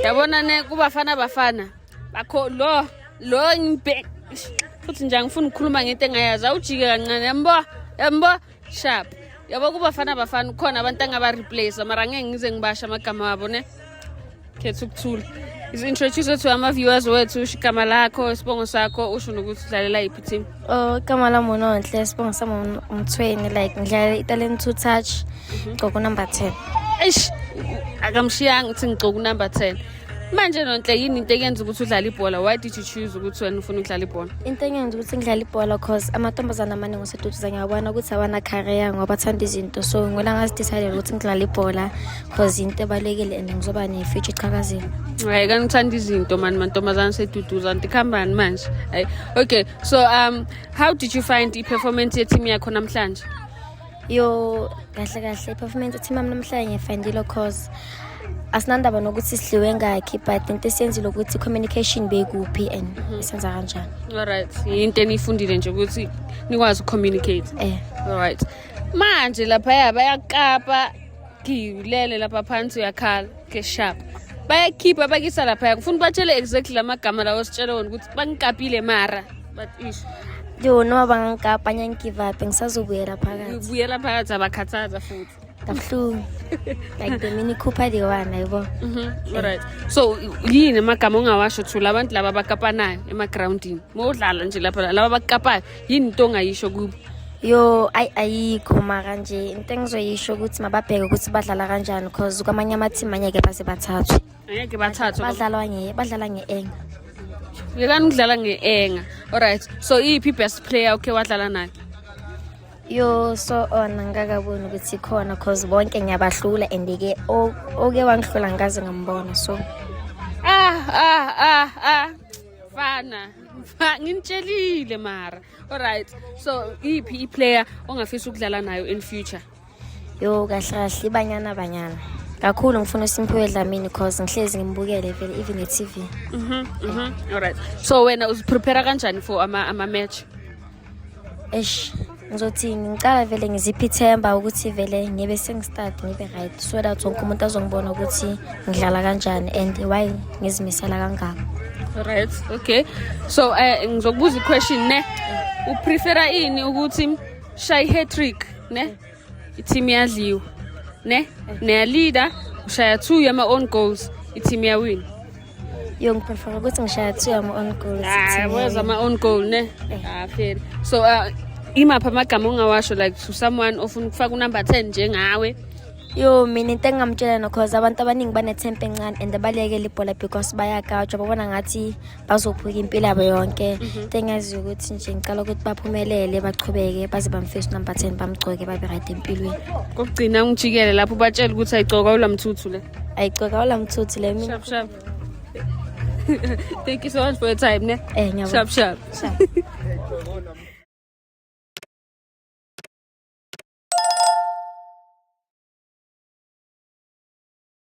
Yabona ne kubafana bafana. Bakho lo ngibhe. Futhi nje ngifuna ukukhuluma ngento engayazi. Awujike kancane yambo sharp. Yabo kubafana bafana khona abantu angaba replace mara ngeke ngize ngibasha amagama wabo ne. Khetha ukuthula. Is introduce to ama viewers wethu igama lakho isibongo sakho usho nokuthi udlalela iphi team. Igama lami uNonhle isibongo sami umthweni like ngidlala iTalent to Touch gqoko number 10. Eish akamshiyanga uthi ngigcoka number 10. Manje Nonhle yini into eyenza ukuthi udlale ibhola? Why did you choose ukuthi wena ufuna ukudlala ibhola? Into engenza ukuthi ngidlale ibhola cause amantombazana amaningi oseduduza ngiyabona ukuthi abana career ngoba bathanda izinto so ngwela ngasidecide ukuthi ngidlale ibhola cause into ebalekile and ngizoba ne future iqhakazile. Hayi ngithanda izinto mantombazana seduduza ndikhambani manje. Hayi okay so how did you find the performance ye team yakho namhlanje? Yo kahle performance team yami namhlanje ngifindile cause asinandaba nokuthi sidliwe ngakhi but into esenzile ukuthi communication bekuphi and isenza kanjani. Alright into enifundile nje ukuthi nikwazi ucommunicate. Alright manje lapha bayakapa ngilele lapha phansi uyakhala ke sharp bayakhipha bakisa lapha ngifuna batshele exactly lamagama lawo sitshela wona ukuthi bangikapile mara but ish yo noma bangikapa ngiyagive up ngisazobuyela phakathi. Ubuyela phakathi abakhathaza futhi. Kabuhlungu like the Mini Cooper the one ayibo. Alright so yini amagama ongawasho thu labantu laba bakapanayo emagroundini modlala nje lapha laba bakapayo yini into ongayisho kubo? Yo ayikho mara nje into engizoyisho ukuthi mababheke ukuthi badlala kanjani cause kwamanye ama team anyeke base bathathwe. Angeke bathathwe badlala ngeenga. Yekani ukudlala ngeenga. Alright so iphi best player okay wadlala naye? Yo so ngakabona ukuthi khona cause bonke ngiyabahlula and ke oke wangihlula ngaze ngambona so fana ngintshelile mara. Alright so iphi iplayer ongafisa ukudlala nayo in future? Yo kahle banyana kakhulu ngifuna uSimphiwe Dlamini cause ngihlezi ngimbukele vele even e TV. Alright so wena uziprepare kanjani for ama match? Ngizothi ngicala vele ngiziphi ithemba ukuthi vele ngibe sengistart ngibe right so that wonke umuntu azongibona ukuthi ngidlala kanjani and why ngizimisela kangaka. Alright okay so ngizokubuza iquestion ne uprefera ini ukuthi shay hat-trick ne i-team yadliwa ne leader ushaya 2 yama own goals i-team ya win? Yo ngiprefer ukuthi ngishaya 2 yama own goals. Where's ama own goal ne? Fair so imapha amagama ongawasho like to someone ofuna ukufaka number 10 njengawe? Yo mina into engamtshela no cause abantu abaningi banethempe encane and balekele ibhola because bayakajwa babona ngathi bazophuka impilo yabo yonke. Tengazi ukuthi nje ngicela ukuthi baphumelele bachubeke baze bamfface number 10 bamgcoke babe right empilweni. Kokugcina ungijikele lapho batshela ukuthi ayigcoka ulamthuthu le. Ayigcoka ulamthuthu le mina. Sharp. Thank you so much for your time ne. Ngiyabonga. Sharp.